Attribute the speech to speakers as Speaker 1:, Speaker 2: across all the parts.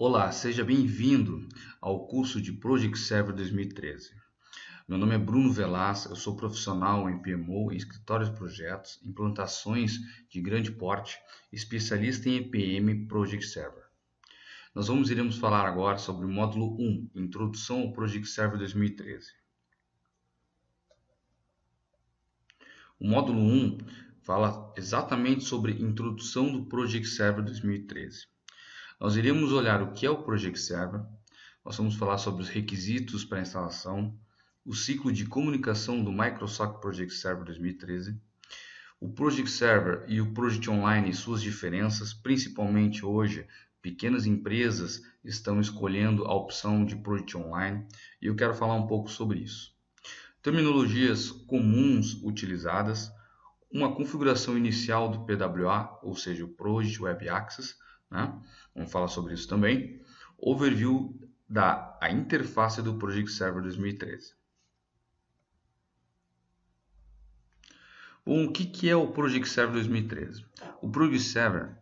Speaker 1: Olá, seja bem-vindo ao curso de Project Server 2013. Meu nome é Bruno Velas, eu sou profissional em PMO, em escritórios de projetos, implantações de grande porte, especialista em EPM Project Server. Iremos falar agora sobre o módulo 1, Introdução ao Project Server 2013. O módulo 1 fala exatamente sobre introdução do Project Server 2013. Nós iremos olhar o que é o Project Server, nós vamos falar sobre os requisitos para a instalação, o ciclo de comunicação do Microsoft Project Server 2013, o Project Server e o Project Online e suas diferenças, principalmente hoje, pequenas empresas estão escolhendo a opção de Project Online e eu quero falar um pouco sobre isso. Terminologias comuns utilizadas, uma configuração inicial do PWA, ou seja, o Project Web Access, né? Vamos falar sobre isso também. Overview da interface do Project Server 2013. Bom, o que é o Project Server 2013? O Project Server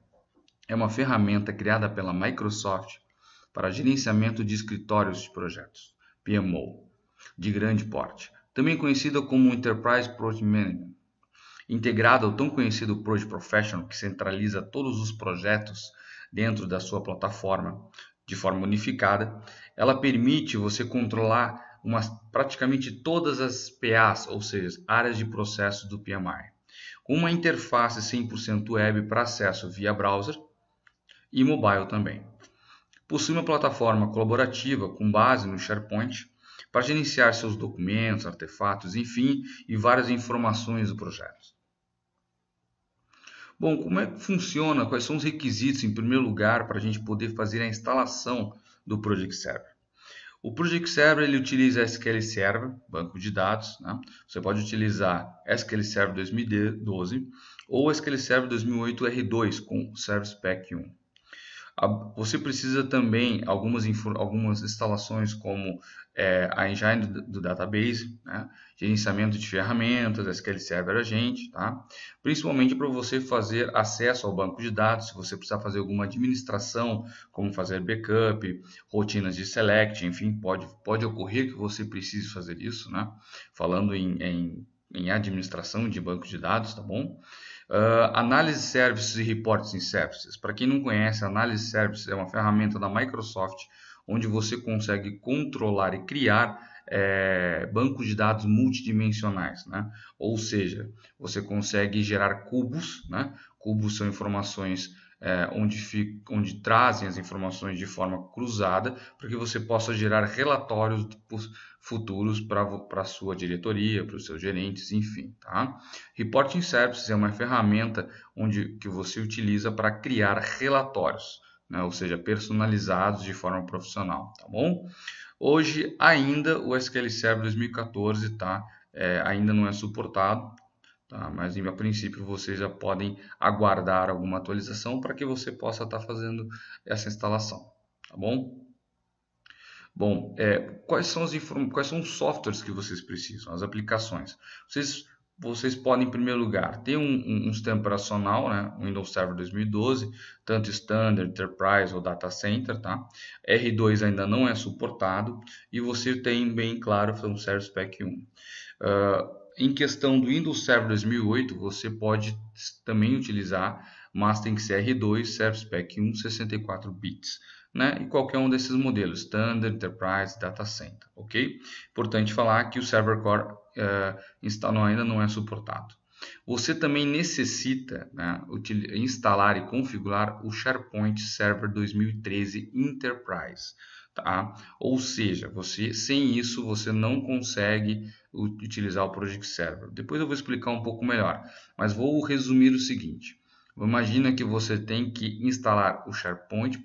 Speaker 1: é uma ferramenta criada pela Microsoft para gerenciamento de escritórios de projetos, PMO, de grande porte, também conhecida como Enterprise Project Management. Integrada ao tão conhecido Project Professional, que centraliza todos os projetos dentro da sua plataforma de forma unificada, ela permite você controlar praticamente todas as PAs, ou seja, áreas de processo do PMI, com uma interface 100% web para acesso via browser e mobile também. Possui uma plataforma colaborativa com base no SharePoint para gerenciar seus documentos, artefatos, enfim, e várias informações do projeto. Bom, como é que funciona? Quais são os requisitos, em primeiro lugar, para a gente poder fazer a instalação do Project Server? O Project Server ele utiliza SQL Server, banco de dados, né? Você pode utilizar SQL Server 2012 ou SQL Server 2008 R2 com Service Pack 1. Você precisa também algumas instalações como a engine do database, né? Gerenciamento de ferramentas, SQL Server Agent, tá? Principalmente para você fazer acesso ao banco de dados, se você precisar fazer alguma administração, como fazer backup, rotinas de select, enfim, pode ocorrer que você precise fazer isso, né? Falando em administração de banco de dados, tá bom? Análise Services e Reports in Services. Para quem não conhece, Análise Services é uma ferramenta da Microsoft onde você consegue controlar e criar bancos de dados multidimensionais, né? Ou seja, você consegue gerar cubos, né? Cubos são informações onde trazem as informações de forma cruzada para que você possa gerar relatórios futuros para a sua diretoria, para os seus gerentes, enfim. Tá? Reporting Services é uma ferramenta que você utiliza para criar relatórios, né? Ou seja, personalizados de forma profissional. Tá bom? Hoje ainda o SQL Server 2014 ainda não é suportado. Tá, mas a princípio vocês já podem aguardar alguma atualização para que você possa estar fazendo essa instalação, tá bom? Bom, quais são os softwares que vocês precisam, as aplicações? Vocês podem, em primeiro lugar, ter um sistema operacional, né? O Windows Server 2012, tanto Standard, Enterprise ou Data Center, tá? R2 ainda não é suportado e você tem, bem claro, um Service Pack 1. Em questão do Windows Server 2008, você pode também utilizar, mas tem que ser R2, Service Pack 1, 64 bits, né? E qualquer um desses modelos, Standard, Enterprise, Data Center, ok? Importante falar que o Server Core ainda não é suportado. Você também necessita, né, instalar e configurar o SharePoint Server 2013 Enterprise. Tá? Ou seja, sem isso você não consegue utilizar o Project Server. Depois eu vou explicar um pouco melhor, mas vou resumir o seguinte. Imagina que você tem que instalar o SharePoint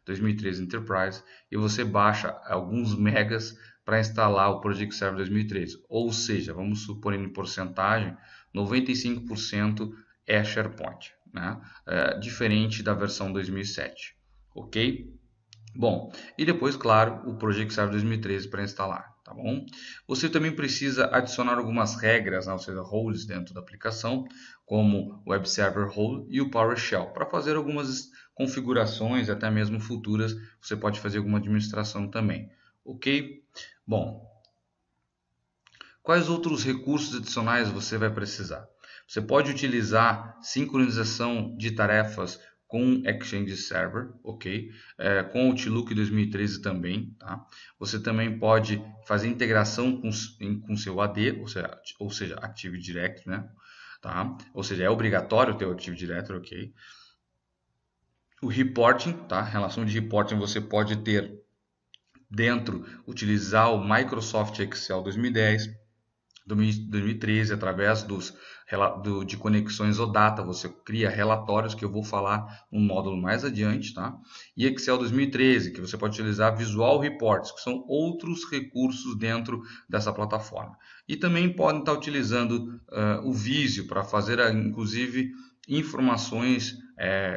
Speaker 1: 2013 Enterprise e você baixa alguns megas para instalar o Project Server 2013. Ou seja, vamos supor em porcentagem, 95% é SharePoint, né? Diferente da versão 2007, ok? Bom, e depois, claro, o Project Server 2013 para instalar, tá bom? Você também precisa adicionar algumas regras, né, ou seja, roles dentro da aplicação, como o Web Server Role e o PowerShell. Para fazer algumas configurações, até mesmo futuras, você pode fazer alguma administração também. Ok? Bom, quais outros recursos adicionais você vai precisar? Você pode utilizar sincronização de tarefas com Exchange Server, ok? Com Outlook 2013 também, tá? Você também pode fazer integração com seu AD, ou seja, Active Directory, né? Tá? Ou seja, é obrigatório ter o Active Directory, ok? O reporting, tá? Relação de reporting você pode ter dentro, utilizar o Microsoft Excel 2010, 2013, através de conexões OData, você cria relatórios que eu vou falar no módulo mais adiante, tá? E Excel 2013, que você pode utilizar Visual Reports, que são outros recursos dentro dessa plataforma. E também podem estar utilizando o Visio para fazer, inclusive, informações,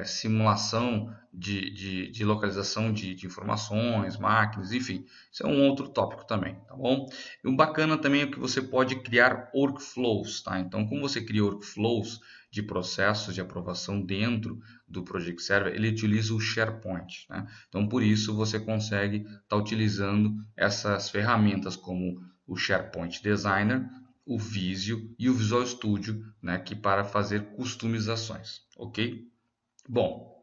Speaker 1: simulação de localização de informações, máquinas, enfim, isso é um outro tópico também, tá bom? E o bacana também é que você pode criar workflows, tá? Então, como você cria workflows de processos de aprovação dentro do Project Server, ele utiliza o SharePoint, né? Então, por isso, você consegue estar utilizando essas ferramentas como o SharePoint Designer, o Visio e o Visual Studio, né, que para fazer customizações, ok? Bom,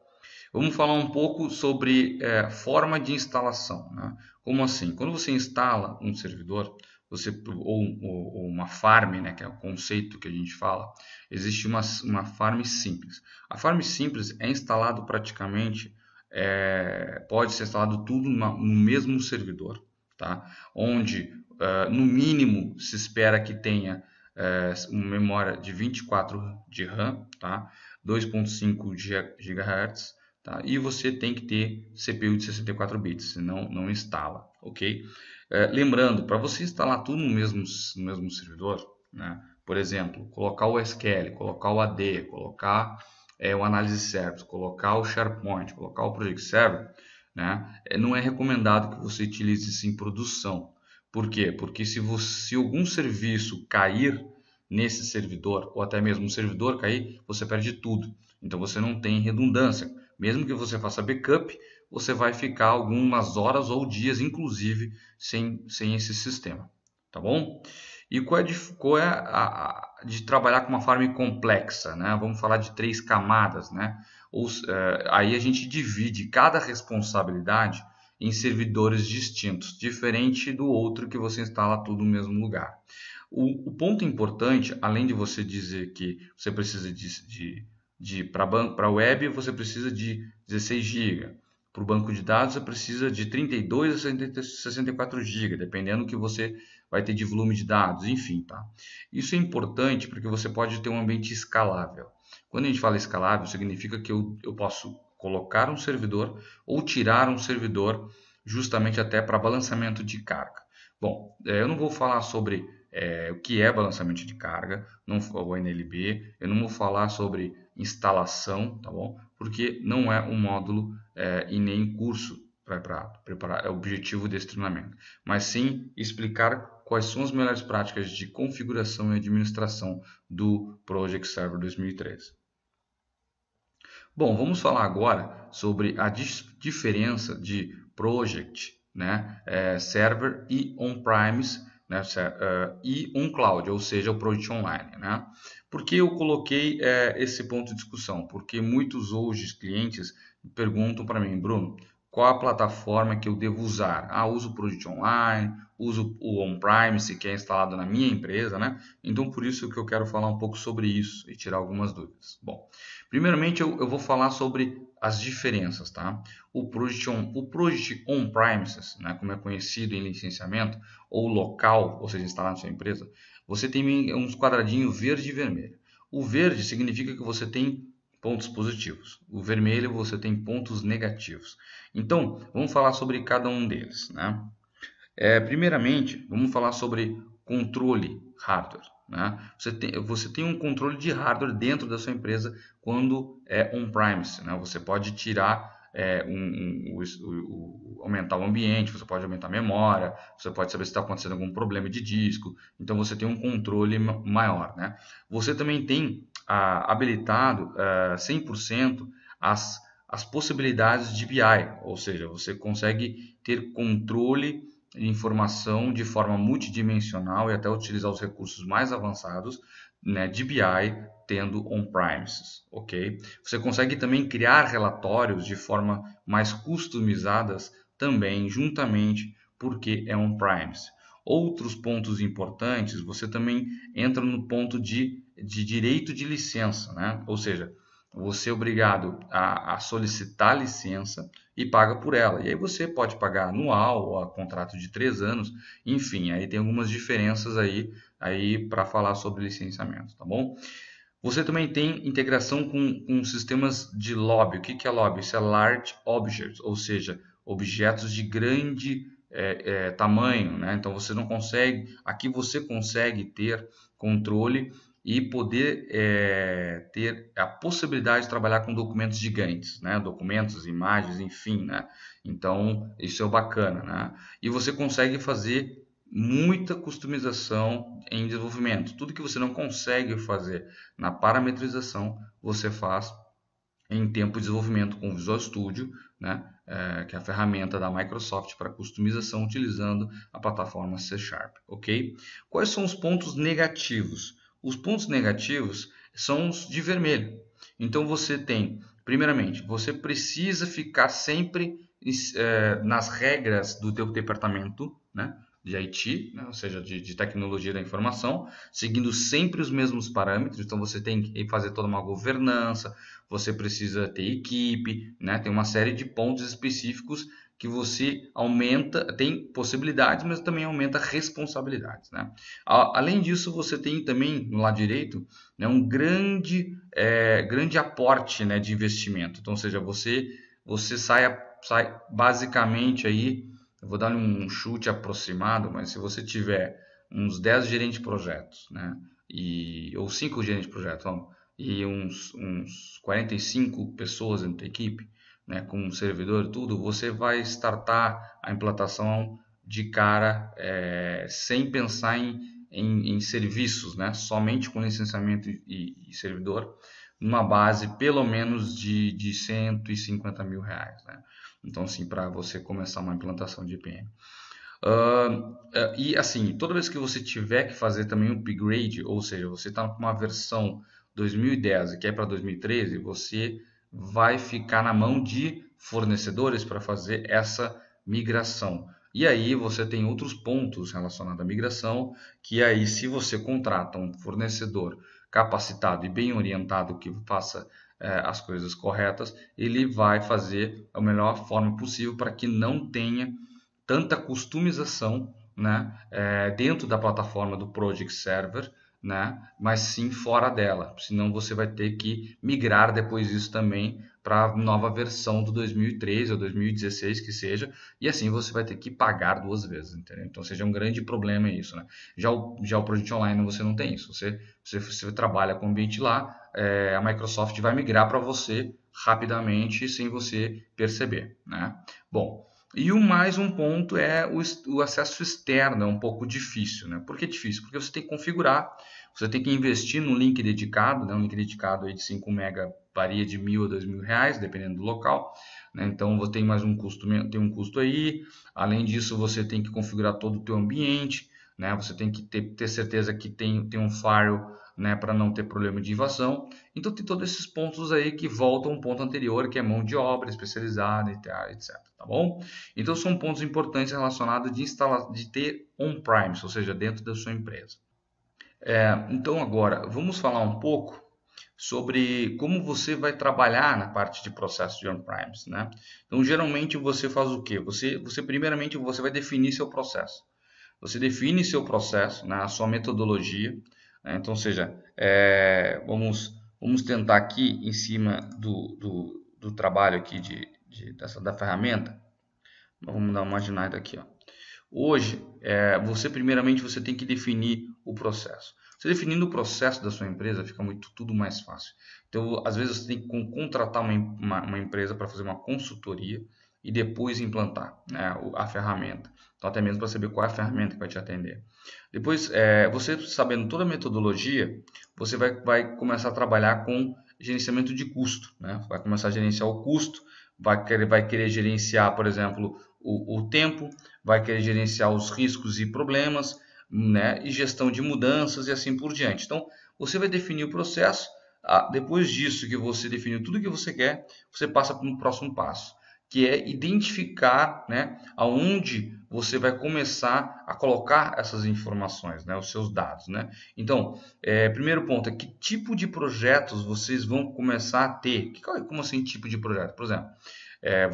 Speaker 1: vamos falar um pouco sobre forma de instalação, né? Como assim? Quando você instala um servidor, ou uma farm, né, que é o conceito que a gente fala, existe uma farm simples. A farm simples é instalado praticamente, pode ser instalado tudo no mesmo servidor, tá? Onde no mínimo se espera que tenha uma memória de 24 de RAM, tá? 2.5 GHz, tá? E você tem que ter CPU de 64 bits, senão não instala, ok? Lembrando, para você instalar tudo no mesmo servidor, né? Por exemplo, colocar o SQL, colocar o AD, colocar o Analysis Service, colocar o SharePoint, colocar o Project Server, né? Não é recomendado que você utilize isso em produção. Por quê? Porque se algum serviço cair nesse servidor, ou até mesmo o servidor cair, você perde tudo. Então você não tem redundância. Mesmo que você faça backup, você vai ficar algumas horas ou dias, inclusive, sem esse sistema. Tá bom? E qual é de trabalhar com uma farm complexa, né? Vamos falar de 3 camadas, né? Aí a gente divide cada responsabilidade em servidores distintos, diferente do outro que você instala tudo no mesmo lugar. O ponto importante, além de você dizer que você precisa para a web você precisa de 16 GB, para o banco de dados você precisa de 32 a 64 GB, dependendo do que você vai ter de volume de dados, enfim, tá? Isso é importante porque você pode ter um ambiente escalável. Quando a gente fala escalável, significa que eu posso colocar um servidor ou tirar um servidor justamente até para balanceamento de carga. Bom, eu não vou falar sobre o que é balanceamento de carga, não o NLB, eu não vou falar sobre instalação, tá bom? Porque não é um módulo e nem curso preparar, é o objetivo desse treinamento, mas sim explicar quais são as melhores práticas de configuração e administração do Project Server 2013. Bom, vamos falar agora sobre a diferença de Project, né, Server e On-Premise, né, e on-cloud, ou seja, o Project Online, né? Por que eu coloquei esse ponto de discussão? Porque muitos hoje clientes perguntam para mim, Bruno, qual a plataforma que eu devo usar? Uso o Project Online, uso o On-Premise, que é instalado na minha empresa, né? Então, por isso que eu quero falar um pouco sobre isso e tirar algumas dúvidas. Bom, primeiramente eu vou falar sobre as diferenças, tá? O Project On-Premises, né, como é conhecido em licenciamento, ou local, ou seja, instalado na sua empresa, você tem uns quadradinhos verde e vermelho. O verde significa que você tem pontos positivos. O vermelho você tem pontos negativos. Então, vamos falar sobre cada um deles, né? Primeiramente, vamos falar sobre controle hardware, né? Você tem um controle de hardware dentro da sua empresa quando é on-premise, né? Você pode tirar, aumentar o ambiente, você pode aumentar a memória, você pode saber se está acontecendo algum problema de disco, então você tem um controle maior, né? Você também tem habilitado 100% as possibilidades de BI, ou seja, você consegue ter controle de informação de forma multidimensional e até utilizar os recursos mais avançados, né, de BI tendo on-premises, ok? Você consegue também criar relatórios de forma mais customizadas também juntamente porque é on-premise. Outros pontos importantes, você também entra no ponto de direito de licença, né? Ou seja, você é obrigado a solicitar licença e paga por ela. E aí você pode pagar anual ou a contrato de 3 anos, enfim, aí tem algumas diferenças aí para falar sobre licenciamento, tá bom? Você também tem integração com sistemas de lobby. O que é lobby? Isso é Large Objects, ou seja, objetos de grande tamanho, né? Então você não consegue, aqui você consegue ter controle e poder ter a possibilidade de trabalhar com documentos gigantes, né? Documentos, imagens, enfim, né? Então isso é bacana, né? E você consegue fazer muita customização em desenvolvimento. Tudo que você não consegue fazer na parametrização, você faz em tempo de desenvolvimento com o Visual Studio, né? Que é a ferramenta da Microsoft para customização utilizando a plataforma C Sharp, ok? Quais são os pontos negativos? Os pontos negativos são os de vermelho. Então você tem, primeiramente, você precisa ficar sempre nas regras do teu departamento, né? De IT, né? Ou seja, de tecnologia da informação, seguindo sempre os mesmos parâmetros. Então você tem que fazer toda uma governança, você precisa ter equipe, né? Tem uma série de pontos específicos que você aumenta, tem possibilidades, mas também aumenta responsabilidades, né? Além disso, você tem também no lado direito, né, um grande aporte, né, de investimento. Então, ou seja, você sai basicamente aí, eu vou dar um chute aproximado, mas se você tiver uns 10 gerentes de projetos, né, ou 5 gerentes de projetos, vamos, e uns 45 pessoas dentro da equipe, né, com um servidor e tudo, você vai startar a implantação de cara sem pensar em serviços, né, somente com licenciamento e servidor, numa base pelo menos de 150 mil reais, né? Então, assim, para você começar uma implantação de IPM. E assim, toda vez que você tiver que fazer também um upgrade, ou seja, você está com uma versão 2010 e quer para 2013, você vai ficar na mão de fornecedores para fazer essa migração. E aí você tem outros pontos relacionados à migração, que aí se você contrata um fornecedor capacitado e bem orientado que faça as coisas corretas, ele vai fazer a melhor forma possível para que não tenha tanta customização, né, dentro da plataforma do Project Server, né, mas sim fora dela. Senão você vai ter que migrar depois disso também para a nova versão do 2013 ou 2016 que seja, e assim você vai ter que pagar 2 vezes, entendeu? Então seja um grande problema isso, né? Já o Project Online você não tem isso. Você trabalha com o ambiente lá, a Microsoft vai migrar para você rapidamente sem você perceber, né? Bom, e mais um ponto é o acesso externo, é um pouco difícil, né? Por que difícil? Porque você tem que configurar, você tem que investir num link dedicado, né? Um link dedicado aí de 5 MB varia de 1.000 a 2.000 reais, dependendo do local, né? Então você tem mais um custo, tem um custo aí. Além disso, você tem que configurar todo o teu ambiente, né? Você tem que ter certeza que tem um firewall, né, para não ter problema de invasão. Então tem todos esses pontos aí que voltam ao ponto anterior, que é mão de obra especializada, etc. Tá bom? Então são pontos importantes relacionados de ter on-premise, ou seja, dentro da sua empresa. Então agora vamos falar um pouco sobre como você vai trabalhar na parte de processo de on-premise, né? Então geralmente você faz o quê? Você primeiramente você vai definir seu processo. Você define seu processo, né, a sua metodologia, né? Então, ou seja, vamos tentar aqui em cima do trabalho aqui da ferramenta. Vamos dar uma imaginada aqui, ó. Hoje, primeiramente você tem que definir o processo. Você definindo o processo da sua empresa, fica tudo mais fácil. Então, às vezes você tem que contratar uma empresa para fazer uma consultoria e depois implantar, né, a ferramenta. Então, até mesmo para saber qual é a ferramenta que vai te atender. Depois, você sabendo toda a metodologia, você vai começar a trabalhar com gerenciamento de custo, né? Vai começar a gerenciar o custo, vai querer gerenciar, por exemplo, o tempo, vai querer gerenciar os riscos e problemas, né? E gestão de mudanças e assim por diante. Então, você vai definir o processo. Depois disso que você definiu tudo o que você quer, você passa para o próximo passo, que é identificar, né, aonde você vai começar a colocar essas informações, né, os seus dados, né? Então, primeiro ponto é que tipo de projetos vocês vão começar a ter. Como assim tipo de projeto? Por exemplo,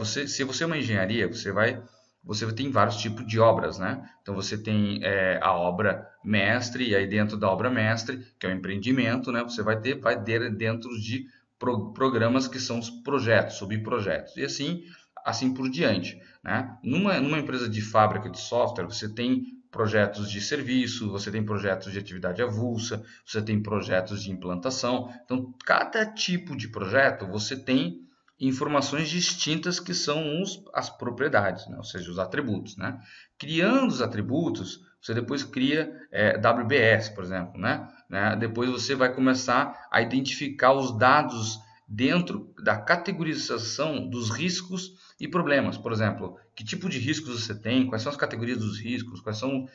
Speaker 1: se você é uma engenharia, você tem vários tipos de obras, né? Então você tem a obra mestre, e aí dentro da obra mestre, que é o empreendimento, né? Você vai ter dentro de programas que são os projetos, subprojetos, e assim por diante, né? Numa empresa de fábrica de software, você tem projetos de serviço, você tem projetos de atividade avulsa, você tem projetos de implantação. Então, cada tipo de projeto você tem informações distintas que são as propriedades, né? Ou seja, os atributos, né? Criando os atributos, você depois cria WBS, por exemplo, né? Depois você vai começar a identificar os dados dentro da categorização dos riscos e problemas. Por exemplo, que tipo de riscos você tem, quais são as categorias dos riscos, quais são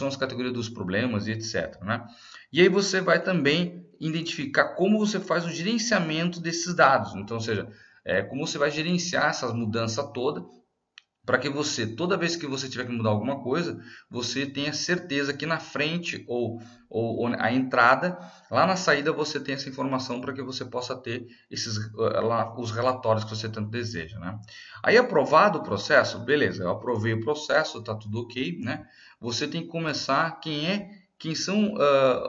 Speaker 1: as categorias dos problemas e etc, né? E aí você vai também identificar como você faz o gerenciamento desses dados. Então, ou seja, como você vai gerenciar essas mudanças todas para que você, toda vez que você tiver que mudar alguma coisa, você tenha certeza que na frente ou a entrada, lá na saída você tem essa informação para que você possa ter os relatórios que você tanto deseja, né? Aí aprovado o processo, beleza, eu aprovei o processo, está tudo ok, né? Você tem que começar quem são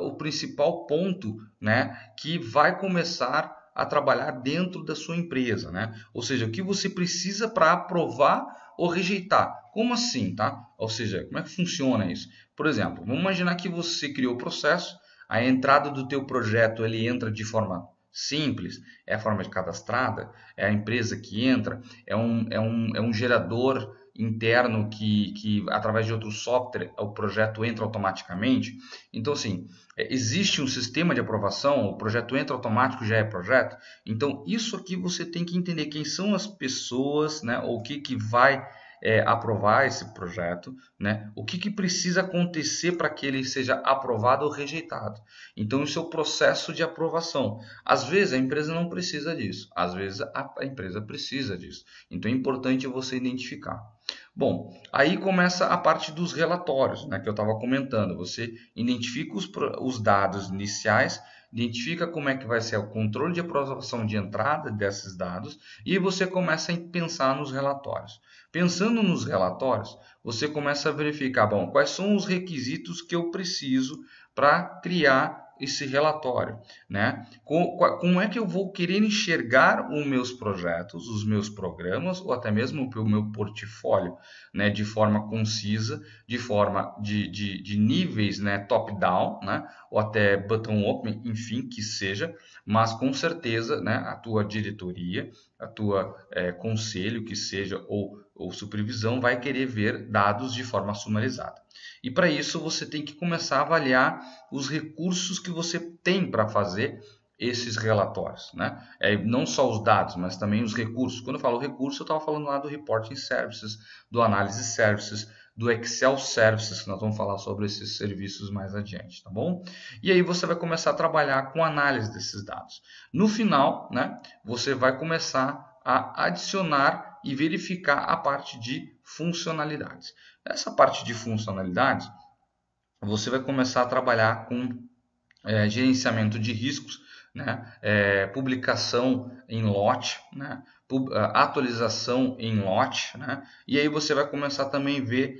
Speaker 1: o principal ponto, né, que vai começar a trabalhar dentro da sua empresa, né? Ou seja, o que você precisa para aprovar ou rejeitar. Como assim, tá? Ou seja, como é que funciona isso? Por exemplo, vamos imaginar que você criou o processo, a entrada do teu projeto ele entra de forma simples, é a forma de cadastrada, é a empresa que entra, é um gerador interno que através de outro software o projeto entra automaticamente. Então, assim, existe um sistema de aprovação, o projeto entra automático, já é projeto. Então, isso aqui você tem que entender quem são as pessoas, né, ou o que vai aprovar esse projeto, né? O que precisa acontecer para que ele seja aprovado ou rejeitado. Então, isso é o processo de aprovação. Às vezes a empresa não precisa disso, às vezes a empresa precisa disso. Então, é importante você identificar. Bom, aí começa a parte dos relatórios, né, que eu estava comentando. Você identifica os dados iniciais, identifica como é que vai ser o controle de aprovação de entrada desses dados e você começa a pensar nos relatórios. Pensando nos relatórios, você começa a verificar, bom, quais são os requisitos que eu preciso para criar esse relatório, né? Como é que eu vou querer enxergar os meus projetos, os meus programas ou até mesmo o meu portfólio, né? De forma concisa, de forma de níveis, né? Top-down, né? Ou até bottom-up, enfim, que seja, mas com certeza, né? A tua diretoria, a tua conselho, que seja, ou supervisão, vai querer ver dados de forma sumarizada. E para isso você tem que começar a avaliar os recursos que você tem para fazer esses relatórios, né? Não só os dados, mas também os recursos. Quando eu falo recurso, eu estava falando lá do Reporting Services, do Analysis Services, do Excel Services, que nós vamos falar sobre esses serviços mais adiante, tá bom? E aí você vai começar a trabalhar com análise desses dados. No final, né, você vai começar a adicionar e verificar a parte de funcionalidades. Essa parte de funcionalidades, você vai começar a trabalhar com gerenciamento de riscos, né? Publicação em lote, né? Atualização em lote, né? E aí você vai começar também a ver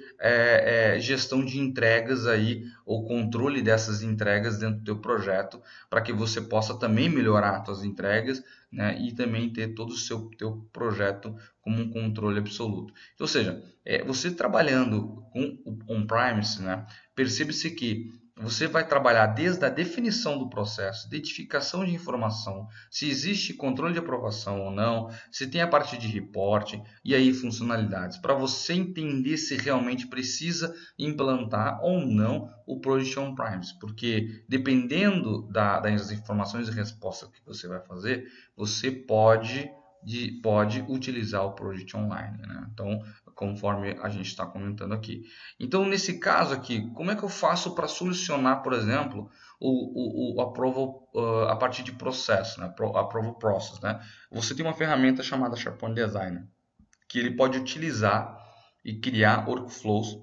Speaker 1: gestão de entregas aí, ou controle dessas entregas dentro do teu projeto, para que você possa também melhorar as suas entregas, né? E também ter todo o teu projeto como um controle absoluto. Então, ou seja, você trabalhando com on-premise, né? Percebe-se que você vai trabalhar desde a definição do processo, identificação de informação, se existe controle de aprovação ou não, se tem a parte de reporting e aí funcionalidades, para você entender se realmente precisa implantar ou não o Project On-Premise, porque dependendo das informações e respostas que você vai fazer, você pode utilizar o Project Online, né? Então, conforme a gente está comentando aqui. Então, nesse caso aqui, como é que eu faço para solucionar, por exemplo, o approval a partir de processo, né? Approval process, né? Você tem uma ferramenta chamada SharePoint Designer, que ele pode utilizar e criar workflows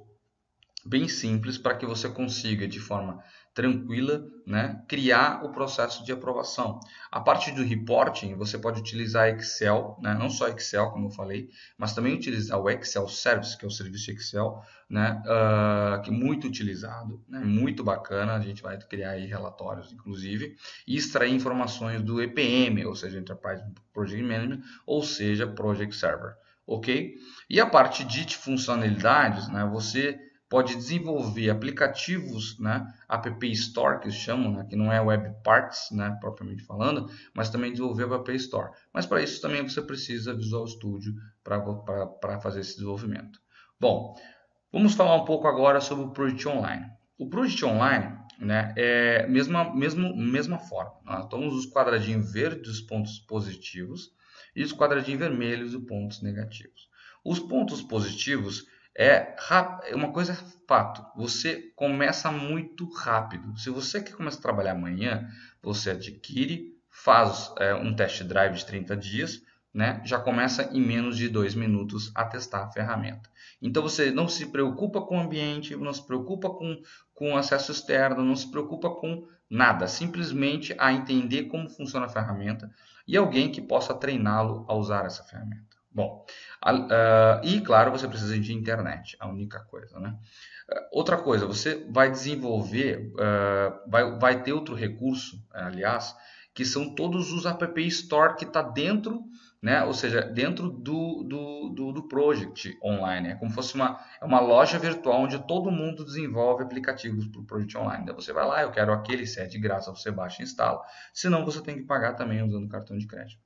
Speaker 1: bem simples para que você consiga, de forma tranquila, né, criar o processo de aprovação. A parte do reporting, você pode utilizar Excel, né, não só Excel, como eu falei, mas também utilizar o Excel Service, que é o serviço Excel, né, que é muito utilizado, né, muito bacana. A gente vai criar aí relatórios, inclusive, e extrair informações do EPM, ou seja, Enterprise Project Management, ou seja, Project Server. Ok? E a parte de funcionalidades, né, você pode desenvolver aplicativos, né, App Store, que eles chamam, né, que não é Web Parts, né, propriamente falando, mas também desenvolver o App Store. Mas para isso também você precisa Visual Studio para fazer esse desenvolvimento. Bom, vamos falar um pouco agora sobre o Project Online. O Project Online, né, é a mesma forma. Nós temos os quadradinhos verdes, os pontos positivos, e os quadradinhos vermelhos, os pontos negativos. Os pontos positivos é uma coisa fato. Você começa muito rápido. Se você quer começar a trabalhar amanhã, você adquire, faz um test drive de 30 dias, né? Já começa em menos de 2 minutos a testar a ferramenta. Então você não se preocupa com o ambiente, não se preocupa com acesso externo, não se preocupa com nada. Simplesmente a entender como funciona a ferramenta e alguém que possa treiná-lo a usar essa ferramenta. Bom, e claro, você precisa de internet, a única coisa, né? Outra coisa, você vai desenvolver, vai ter outro recurso, aliás, que são todos os App Store que está dentro, né? Ou seja, dentro do Project Online. É como se fosse uma loja virtual onde todo mundo desenvolve aplicativos para o Project Online. Então você vai lá, eu quero aquele, se é de graça, você baixa e instala. Senão você tem que pagar também usando cartão de crédito.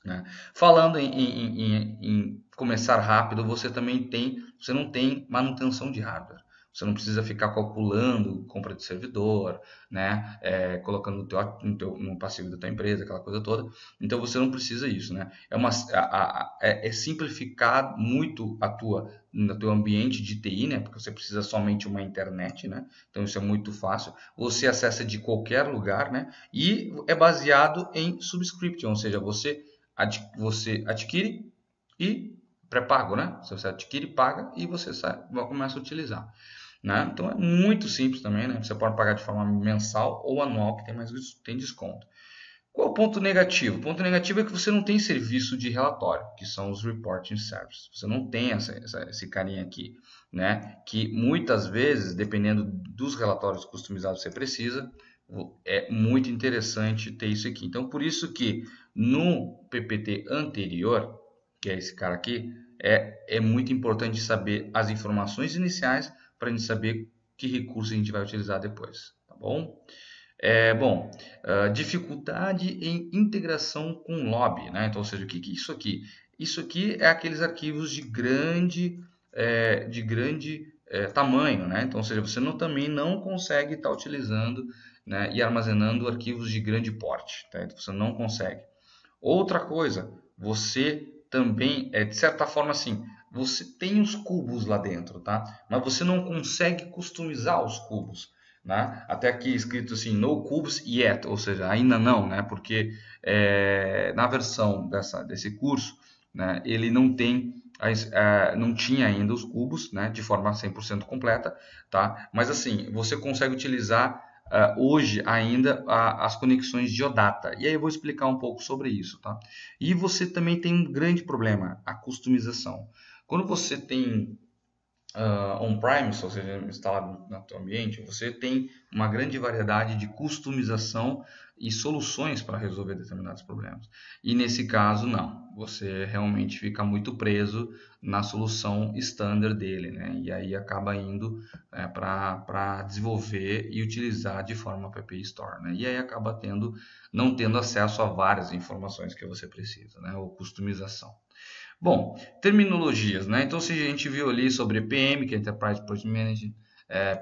Speaker 1: Né? Falando em começar rápido, você não tem manutenção de hardware. Você não precisa ficar calculando compra de servidor, né? Colocando no passivo da tua empresa, aquela coisa toda. Então você não precisa isso, né? É simplificar muito no teu ambiente de TI, né? Porque você precisa somente uma internet, né? Então isso é muito fácil. Você acessa de qualquer lugar, né? E é baseado em subscription, ou seja, você adquire e pré-pago, né? Você adquire, paga e você começa a utilizar. Né? Então é muito simples também, né? Você pode pagar de forma mensal ou anual, que tem desconto. Qual é o ponto negativo? O ponto negativo é que você não tem serviço de relatório, que são os reporting services. Você não tem esse carinha aqui, né? Que muitas vezes, dependendo dos relatórios customizados que você precisa, é muito interessante ter isso aqui. Então, por isso que no PPT anterior, que é esse cara aqui, é muito importante saber as informações iniciais para a gente saber que recurso a gente vai utilizar depois, tá bom? Dificuldade em integração com lobby, né? Então, ou seja, o que é isso aqui? Isso aqui é aqueles arquivos de grande tamanho, né? Então, ou seja, você também não consegue estar utilizando, né, e armazenando arquivos de grande porte, tá? Então, você não consegue. Outra coisa, você também, de certa forma, assim, você tem os cubos lá dentro, tá? Mas você não consegue customizar os cubos, né? Até aqui escrito assim, no cubes yet, ou seja, ainda não, né? Porque na versão desse curso, né, ele não tem, não tinha ainda os cubos, né, de forma 100% completa, tá? Mas assim, você consegue utilizar hoje ainda as conexões de OData. E aí eu vou explicar um pouco sobre isso, tá? E você também tem um grande problema, a customização. Quando você tem on-premise, ou seja, instalado no teu ambiente, você tem uma grande variedade de customização e soluções para resolver determinados problemas. E nesse caso, não. Você realmente fica muito preso na solução standard dele, né? E aí acaba indo para desenvolver e utilizar de forma app store, né? E aí acaba não tendo acesso a várias informações que você precisa, né? Ou customização. Bom, terminologias, né? Então, se a gente viu ali sobre EPM, que é Enterprise Project Management,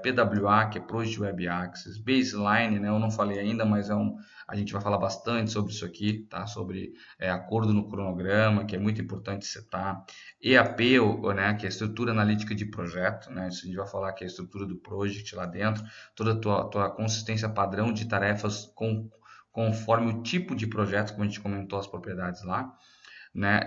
Speaker 1: PWA, que é Project Web Access, Baseline, né? Eu não falei ainda, mas a gente vai falar bastante sobre isso aqui, tá? Sobre acordo no cronograma, que é muito importante setar. EAP, né? Que é a estrutura analítica de projeto, né? Isso a gente vai falar que é a estrutura do project lá dentro, toda a tua consistência padrão de tarefas conforme o tipo de projeto, como a gente comentou as propriedades lá. Né?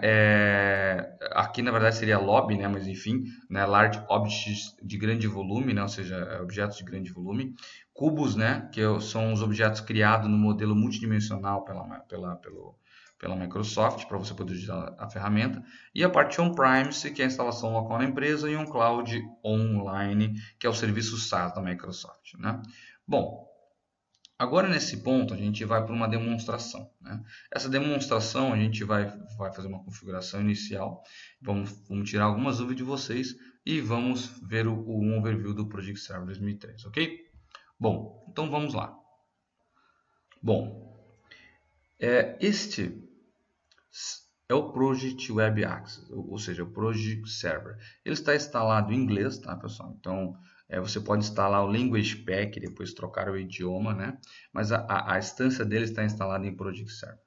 Speaker 1: Aqui na verdade seria lobby, né? Mas enfim, né? Large objects de grande volume, né? Ou seja, objetos de grande volume, cubos, né? Que são os objetos criados no modelo multidimensional pela Microsoft para você poder usar a ferramenta, e a parte on-premise, que é a instalação local na empresa, e um cloud online, que é o serviço SaaS da Microsoft, né? Bom, agora, nesse ponto, a gente vai para uma demonstração, né? Essa demonstração, a gente vai fazer uma configuração inicial, vamos tirar algumas dúvidas de vocês e vamos ver um overview do Project Server 2003, ok? Bom, então vamos lá. Bom, este é o Project Web Access, ou seja, o Project Server. Ele está instalado em inglês, tá, pessoal? Então, você pode instalar o Language Pack e depois trocar o idioma, né? Mas a instância dele está instalada em Project Server.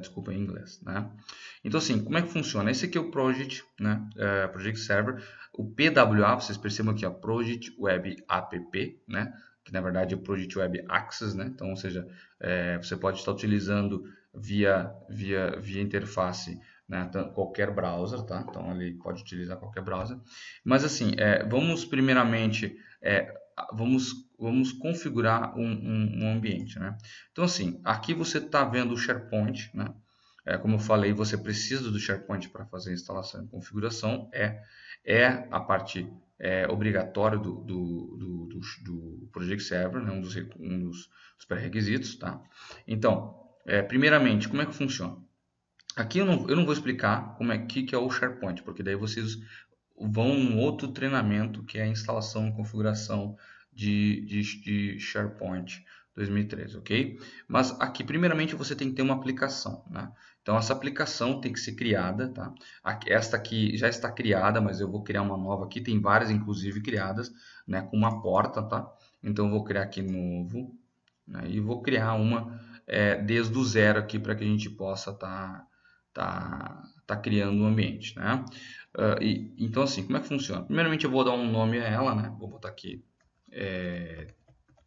Speaker 1: Desculpa, em inglês, né? Então, assim, como é que funciona? Esse aqui é o Project, né? Project Server. O PWA, vocês percebam aqui, ó, Project Web App, né? Que na verdade é o Project Web Access, né? Então, ou seja, você pode estar utilizando via interface, né, qualquer browser, tá? Então ele pode utilizar qualquer browser. Mas assim, vamos primeiramente vamos configurar um ambiente, né? Então assim, aqui você está vendo o SharePoint, né? Como eu falei, você precisa do SharePoint para fazer a instalação e configuração. É a parte obrigatória do Project Server, né? um dos pré-requisitos, tá? Então, primeiramente, como é que funciona? Aqui eu não vou explicar que é o SharePoint, porque daí vocês vão em outro treinamento, que é a instalação e configuração de SharePoint 2013, ok? Mas aqui, primeiramente, você tem que ter uma aplicação, né? Então, essa aplicação tem que ser criada, tá? Esta aqui já está criada, mas eu vou criar uma nova aqui. Tem várias, inclusive, criadas, né? Com uma porta, tá? Então, eu vou criar aqui novo, né? E vou criar uma desde o zero aqui para que a gente possa tá criando um ambiente, né? Então assim, como é que funciona? Primeiramente eu vou dar um nome a ela, né? Vou botar aqui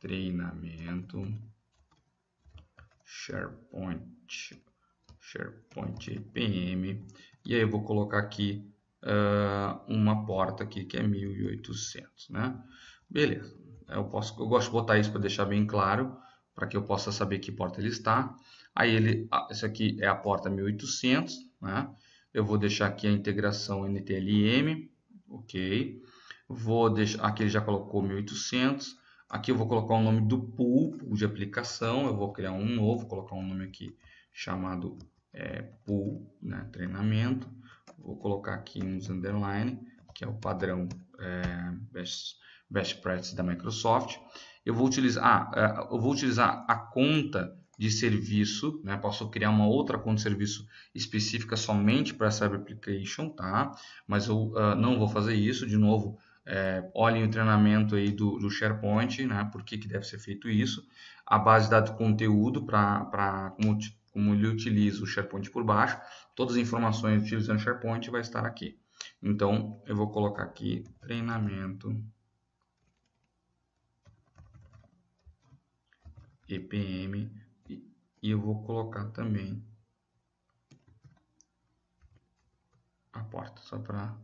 Speaker 1: treinamento SharePoint EPM, e aí eu vou colocar aqui uma porta aqui que é 1800, né? Beleza. Eu gosto de botar isso para deixar bem claro, para que eu possa saber que porta ele está. Aí esse aqui é a porta 1800, né? Eu vou deixar aqui a integração NTLM, ok. Vou deixar, aqui ele já colocou 1800. Aqui eu vou colocar o nome do pool de aplicação. Eu vou criar um novo, colocar um nome aqui chamado pool, né? Treinamento. Vou colocar aqui uns underline, que é o padrão Best Practice da Microsoft. Eu vou utilizar a conta de serviço, né? Posso criar uma outra conta de serviço específica somente para essa application, tá? Mas eu não vou fazer isso. De novo, olhem o treinamento aí do SharePoint, né? Por que deve ser feito isso? A base de dados de conteúdo como ele utiliza o SharePoint por baixo, todas as informações utilizando o SharePoint vai estar aqui. Então, eu vou colocar aqui treinamento EPM e eu vou colocar também a porta, só para...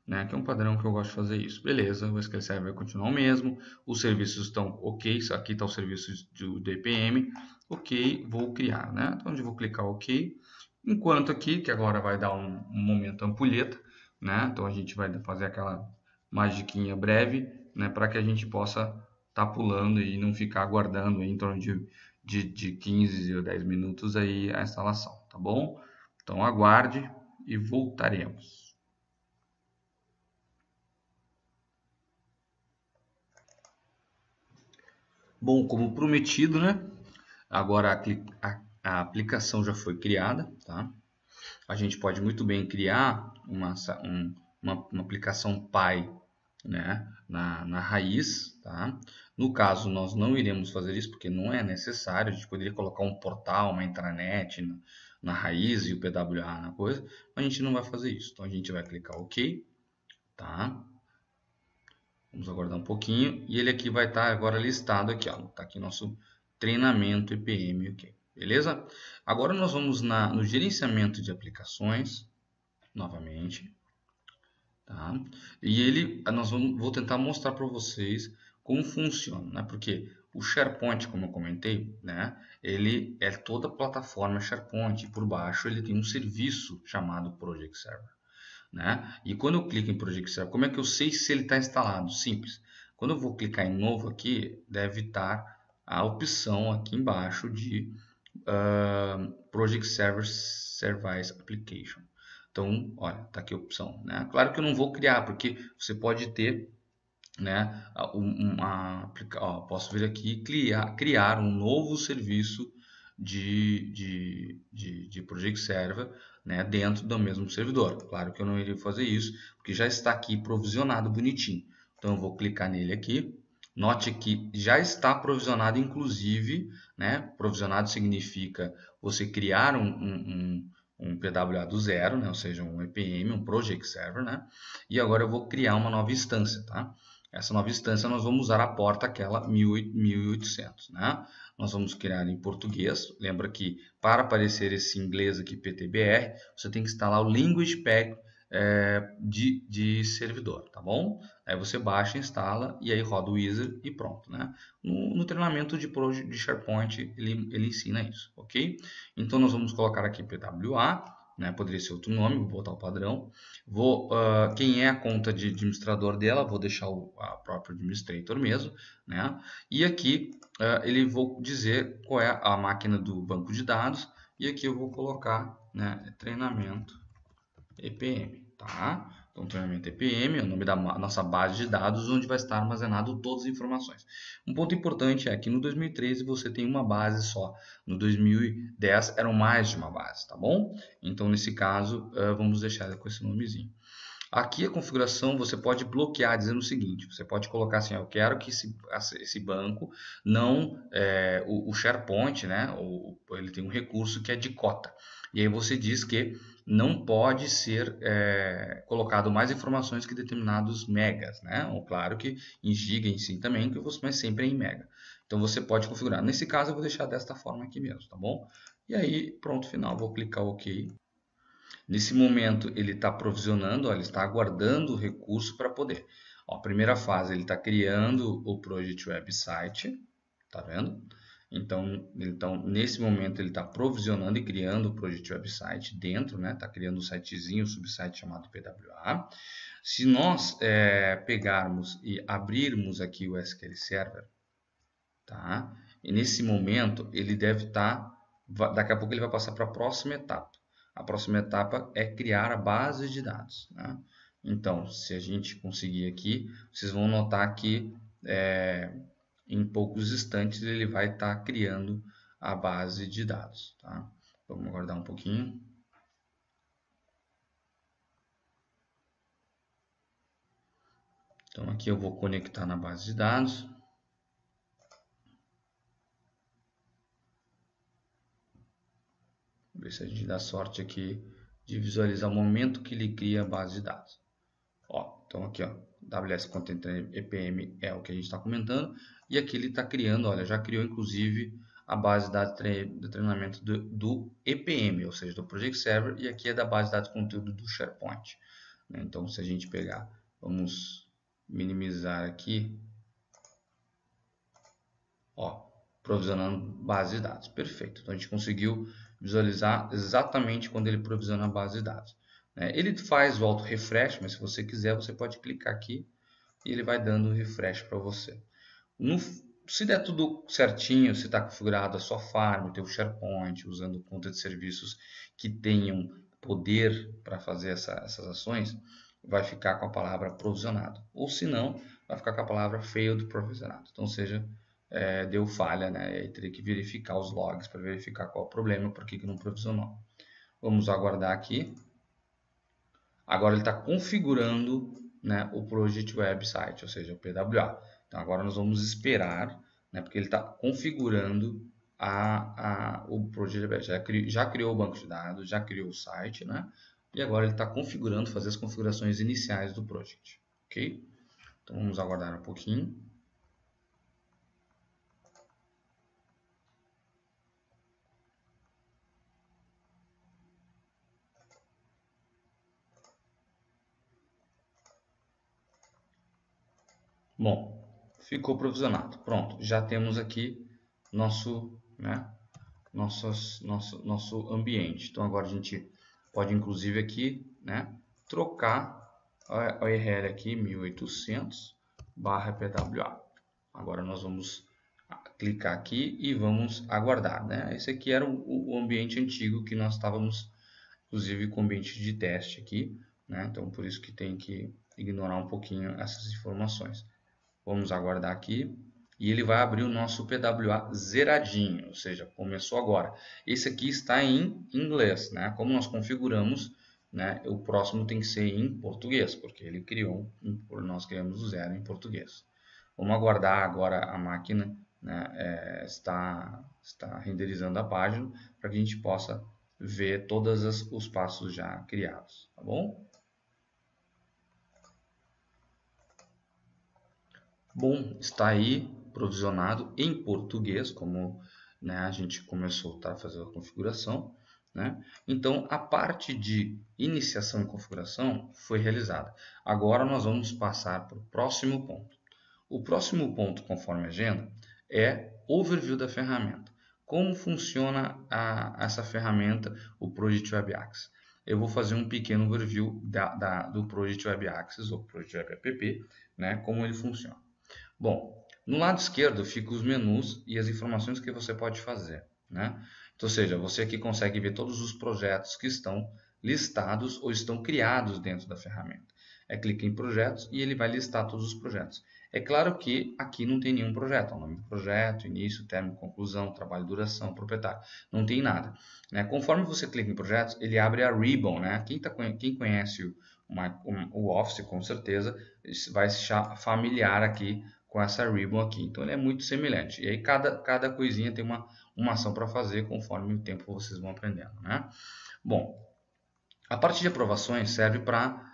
Speaker 1: Né, que é um padrão que eu gosto de fazer isso. Beleza, o SQL Server vai continuar o mesmo, os serviços estão ok, aqui está o serviço do EPM, ok, vou criar, né? Então, onde eu vou clicar ok, enquanto aqui, que agora vai dar um momento ampulheta, né? Então, a gente vai fazer aquela magiquinha breve, né? Para que a gente possa estar pulando e não ficar aguardando em torno de de 15 ou 10 minutos aí a instalação, tá bom? Então aguarde e voltaremos. Bom, como prometido, né? Agora a aplicação já foi criada, tá? A gente pode muito bem criar uma aplicação Py, né, na raiz, tá? No caso, nós não iremos fazer isso porque não é necessário. A gente poderia colocar um portal, uma intranet na raiz e o PWA na coisa, mas a gente não vai fazer isso. Então a gente vai clicar OK, tá? Vamos aguardar um pouquinho e ele aqui vai estar agora listado aqui, ó. Tá aqui nosso treinamento EPM, OK. Beleza? Agora nós vamos no gerenciamento de aplicações, novamente, tá? E vou tentar mostrar para vocês como funciona, né? Porque o SharePoint, como eu comentei, né? Ele é toda a plataforma SharePoint e por baixo ele tem um serviço chamado Project Server, né? E quando eu clico em Project Server, como é que eu sei se ele está instalado? Simples. Quando eu vou clicar em novo aqui, deve estar a opção aqui embaixo de Project Server Service Application. Então, olha, tá aqui a opção, né? Claro que eu não vou criar, porque você pode ter, né, posso vir aqui criar um novo serviço de Project Server, né, dentro do mesmo servidor. Claro que eu não iria fazer isso, porque já está aqui provisionado bonitinho. Então, eu vou clicar nele aqui. Note que já está provisionado, inclusive, né? Provisionado significa você criar um PWA do zero, né? Ou seja, um EPM, um Project Server, né? E agora eu vou criar uma nova instância, tá? Essa nova instância nós vamos usar a porta aquela 1800, né? Nós vamos criar em português. Lembra que para aparecer esse inglês aqui PTBR, você tem que instalar o Language Pack de servidor, tá bom? Aí você baixa, instala e aí roda o Wizard e pronto, né? No treinamento de SharePoint ele ensina isso, ok? Então nós vamos colocar aqui PWA, né? Poderia ser outro nome, vou botar o padrão. Quem é a conta de administrador dela, vou deixar a próprio administrator mesmo, né? E aqui ele vou dizer qual é a máquina do banco de dados e aqui eu vou colocar, né, treinamento EPM, tá? Então, treinamento EPM é o nome da nossa base de dados, onde vai estar armazenado todas as informações. Um ponto importante é que no 2013 você tem uma base só, no 2010 eram mais de uma base, tá bom? Então, nesse caso, vamos deixar com esse nomezinho. Aqui a configuração você pode bloquear dizendo o seguinte, você pode colocar assim, eu quero que esse banco não, o SharePoint, né, ele tem um recurso que é de cota. E aí você diz que não pode ser colocado mais informações que determinados megas, né? Ou claro que em giga em si também, mas sempre em mega. Então você pode configurar. Nesse caso eu vou deixar desta forma aqui mesmo, tá bom? E aí, pronto, final, vou clicar OK. Nesse momento ele está provisionando, ó, ele está aguardando o recurso para poder. Ó, a primeira fase ele está criando o Project Website, tá vendo? Então, nesse momento ele está provisionando e criando o Project Website dentro, né? Está criando um sitezinho, um subsite chamado PWA. Se nós pegarmos e abrirmos aqui o SQL Server, tá? E nesse momento ele deve estar, daqui a pouco ele vai passar para a próxima etapa. A próxima etapa é criar a base de dados, né? Então, se a gente conseguir aqui, vocês vão notar que em poucos instantes ele vai estar criando a base de dados, tá? Vamos aguardar um pouquinho. Então aqui eu vou conectar na base de dados. Ver se a gente dá sorte aqui de visualizar o momento que ele cria a base de dados. Ó, então aqui, ó, AWS Content EPM é o que a gente está comentando. E aqui ele está criando, olha, já criou inclusive a base de dados de treinamento do EPM, ou seja, do Project Server. E aqui é da base de dados de conteúdo do SharePoint, né? Então, se a gente pegar, vamos minimizar aqui, ó, provisionando base de dados. Perfeito. Então, a gente conseguiu visualizar exatamente quando ele provisiona a base de dados. Ele faz o auto refresh, mas se você quiser, você pode clicar aqui e ele vai dando refresh para você. se der tudo certinho, se está configurado a sua farm, o teu SharePoint, usando conta de serviços que tenham poder para fazer essas ações, vai ficar com a palavra provisionado. Ou se não, vai ficar com a palavra failed provisionado. Então, seja, deu falha, né? Aí teria que verificar os logs para verificar qual é o problema, por que não provisionou. Vamos aguardar aqui. Agora ele está configurando, né, o Project Website, ou seja, o PWA. Então agora nós vamos esperar, né, porque ele está configurando o Project Website. Já criou o banco de dados, já criou o site, né? E agora ele está configurando, fazer as configurações iniciais do project. Ok? Então vamos aguardar um pouquinho. Bom, ficou provisionado. Pronto, já temos aqui nosso, né, nosso ambiente. Então agora a gente pode inclusive aqui, né, trocar a URL aqui 1800/PWA. Agora nós vamos clicar aqui e vamos aguardar, né? Esse aqui era o ambiente antigo que nós estávamos, inclusive com o ambiente de teste aqui, né? Então por isso que tem que ignorar um pouquinho essas informações. Vamos aguardar aqui e ele vai abrir o nosso PWA zeradinho, ou seja, começou agora. Esse aqui está em inglês, né? Como nós configuramos, né? O próximo tem que ser em português, porque ele criou, nós criamos o zero em português. Vamos aguardar agora a máquina, né, está renderizando a página para que a gente possa ver todos os passos já criados, tá bom? Bom, está aí provisionado em português, como, né, a gente começou a fazer a configuração, né? Então, a parte de iniciação e configuração foi realizada. Agora nós vamos passar para o próximo ponto. O próximo ponto, conforme a agenda, é overview da ferramenta. Como funciona essa ferramenta, o Project Web Access? Eu vou fazer um pequeno overview do Project Web Access, ou Project Web App, né, como ele funciona. Bom, no lado esquerdo ficam os menus e as informações que você pode fazer, né? Então, ou seja, você aqui consegue ver todos os projetos que estão listados ou estão criados dentro da ferramenta. Clica em projetos e ele vai listar todos os projetos. É claro que aqui não tem nenhum projeto, o nome do projeto, início, término, conclusão, trabalho, duração, proprietário, não tem nada, né? Conforme você clica em projetos, ele abre a ribbon, né? Quem conhece o Office, com certeza, vai se familiar aqui com essa ribbon aqui. Então ele é muito semelhante. E aí cada coisinha tem uma ação para fazer conforme o tempo vocês vão aprendendo, né? Bom, a parte de aprovações serve para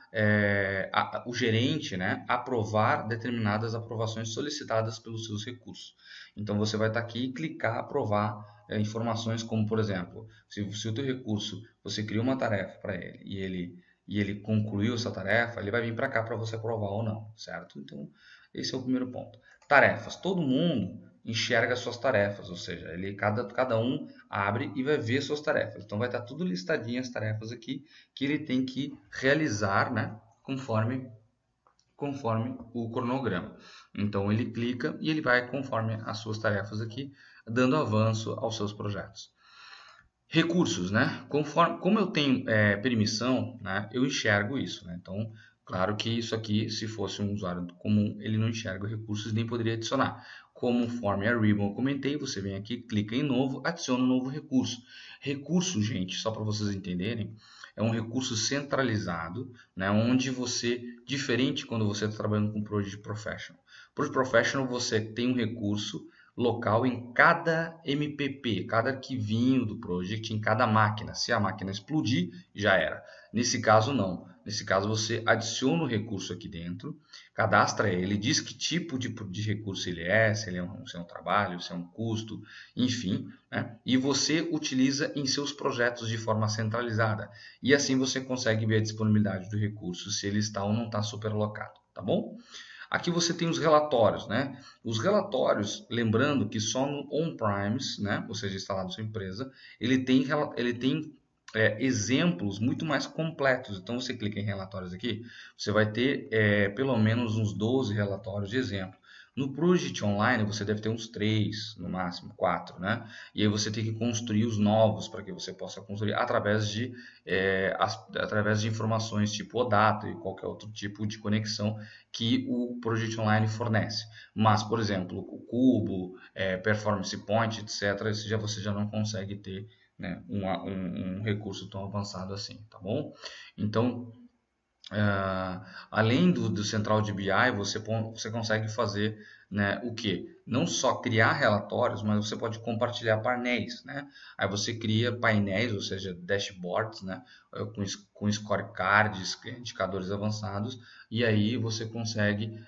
Speaker 1: o gerente, né, aprovar determinadas aprovações solicitadas pelos seus recursos. Então você vai estar aqui e clicar aprovar informações como, por exemplo, se o teu recurso, você criou uma tarefa para ele e ele concluiu essa tarefa, ele vai vir para cá para você aprovar ou não, certo? Então esse é o primeiro ponto. Tarefas. Todo mundo enxerga suas tarefas, ou seja, cada um abre e vai ver suas tarefas. Então vai estar tudo listadinho as tarefas aqui que ele tem que realizar, né, conforme o cronograma. Então ele clica e ele vai conforme as suas tarefas aqui, dando avanço aos seus projetos. Recursos, né? Como eu tenho permissão, né, eu enxergo isso, né? Então, claro que isso aqui, se fosse um usuário comum, ele não enxerga recursos nem poderia adicionar. Conforme a ribbon eu comentei, você vem aqui, clica em novo, adiciona um novo recurso. Recurso, gente, só para vocês entenderem, é um recurso centralizado, né, onde você, diferente quando você está trabalhando com Project Professional. Project Professional você tem um recurso local em cada MPP, cada arquivinho do project, em cada máquina. Se a máquina explodir, já era. Nesse caso, não. Nesse caso, você adiciona o recurso aqui dentro, cadastra ele, diz que tipo de recurso ele é, se é um trabalho, se é um custo, enfim, né? E você utiliza em seus projetos de forma centralizada. E assim você consegue ver a disponibilidade do recurso, se ele está ou não está superlocado, tá bom? Aqui você tem os relatórios, né? Os relatórios, lembrando que só no on-premise, né, ou seja, instalado na sua empresa, ele tem exemplos muito mais completos. Então você clica em relatórios aqui, você vai ter pelo menos uns 12 relatórios de exemplo. No Project Online você deve ter uns 3, no máximo 4, né? E aí você tem que construir os novos para que você possa construir através de informações tipo OData e qualquer outro tipo de conexão que o Project Online fornece. Mas, por exemplo, o Cubo, Performance Point, etc., você já não consegue ter, né, um recurso tão avançado assim, tá bom? Então, além do Central de BI, você consegue fazer, né, o que? Não só criar relatórios, mas você pode compartilhar painéis, né? Aí você cria painéis, ou seja, dashboards, né, com scorecards, indicadores avançados, e aí você consegue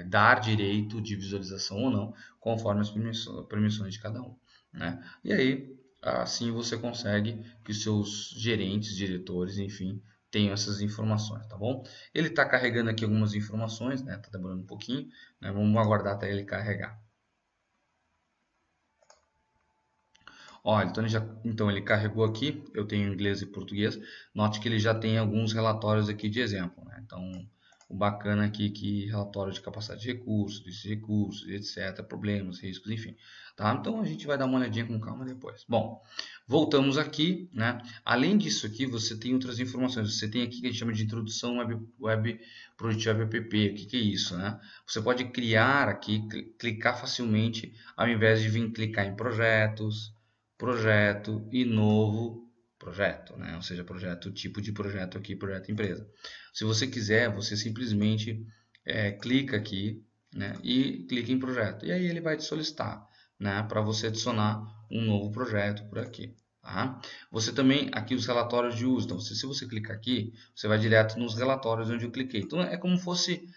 Speaker 1: dar direito de visualização ou não, conforme as permissões de cada um, né? E aí, assim você consegue que os seus gerentes, diretores, enfim, tenho essas informações, tá bom? Ele está carregando aqui algumas informações, né? Tá demorando um pouquinho, né? Vamos aguardar até ele carregar. Olha, então ele carregou aqui, eu tenho inglês e português. Note que ele já tem alguns relatórios aqui de exemplo, né? Então, o bacana aqui é que relatório de capacidade de recursos, etc, problemas, riscos, enfim, tá? Então a gente vai dar uma olhadinha com calma depois. Bom, voltamos aqui, né? Além disso aqui, você tem outras informações. Você tem aqui que a gente chama de introdução web Project Web App. O que é isso, né? Você pode criar aqui, clicar facilmente, ao invés de vir clicar em projetos, projeto e novo projeto, né? Ou seja, projeto, tipo de projeto aqui, projeto empresa. Se você quiser, você simplesmente clica aqui, né? E clica em projeto. E aí ele vai te solicitar, né? Para você adicionar um novo projeto por aqui. Tá? Você também, aqui os relatórios de uso. Então, se você clicar aqui, você vai direto nos relatórios onde eu cliquei. Então, é como fosse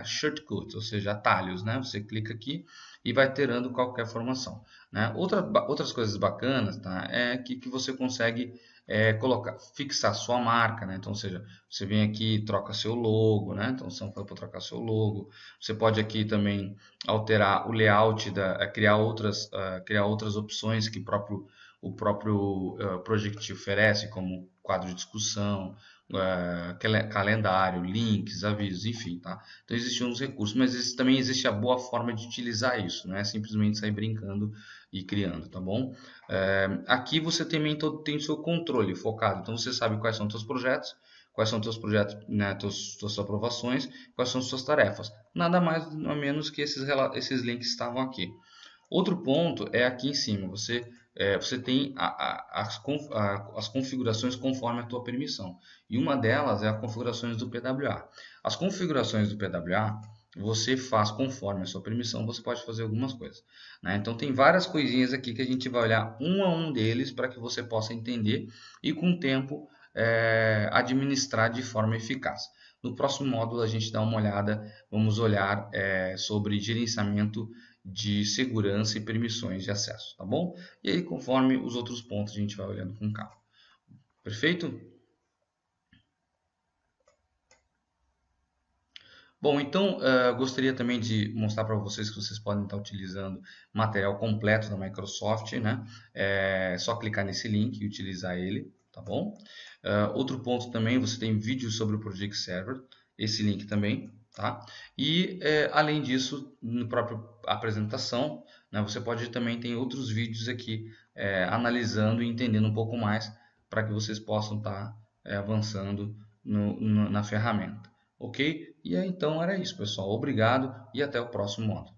Speaker 1: shortcuts, ou seja, atalhos, né? Você clica aqui e vai terando qualquer formação, né? Outras coisas bacanas, tá? É que você consegue fixar sua marca, né? Então, ou seja, você vem aqui e troca seu logo, né? Então, você pode trocar seu logo. Você pode aqui também alterar o layout, criar outras opções que o próprio Project te oferece, como quadro de discussão, calendário, links, avisos, enfim, tá? Então existem uns recursos, mas também existe a boa forma de utilizar isso, não é simplesmente sair brincando e criando, tá bom? Aqui você também tem o seu controle focado, então você sabe quais são os seus projetos, né, suas aprovações, quais são as suas tarefas. Nada mais ou menos que esses links estavam aqui. Outro ponto é aqui em cima, você tem as configurações conforme a tua permissão. E uma delas é as configurações do PWA. As configurações do PWA, você faz conforme a sua permissão, você pode fazer algumas coisas, né? Então tem várias coisinhas aqui que a gente vai olhar um a um deles para que você possa entender e com o tempo administrar de forma eficaz. No próximo módulo a gente dá uma olhada, vamos olhar sobre gerenciamento de segurança e permissões de acesso, tá bom? E aí, conforme os outros pontos, a gente vai olhando com calma. Perfeito? Bom, então, gostaria também de mostrar para vocês que vocês podem estar utilizando material completo da Microsoft, né? É só clicar nesse link e utilizar ele, tá bom? Outro ponto também, você tem vídeos sobre o Project Server, esse link também, tá? E, além disso, no próprio apresentação, né, você pode também ter outros vídeos aqui analisando e entendendo um pouco mais para que vocês possam estar avançando na ferramenta. Ok? E aí, então era isso, pessoal. Obrigado e até o próximo módulo.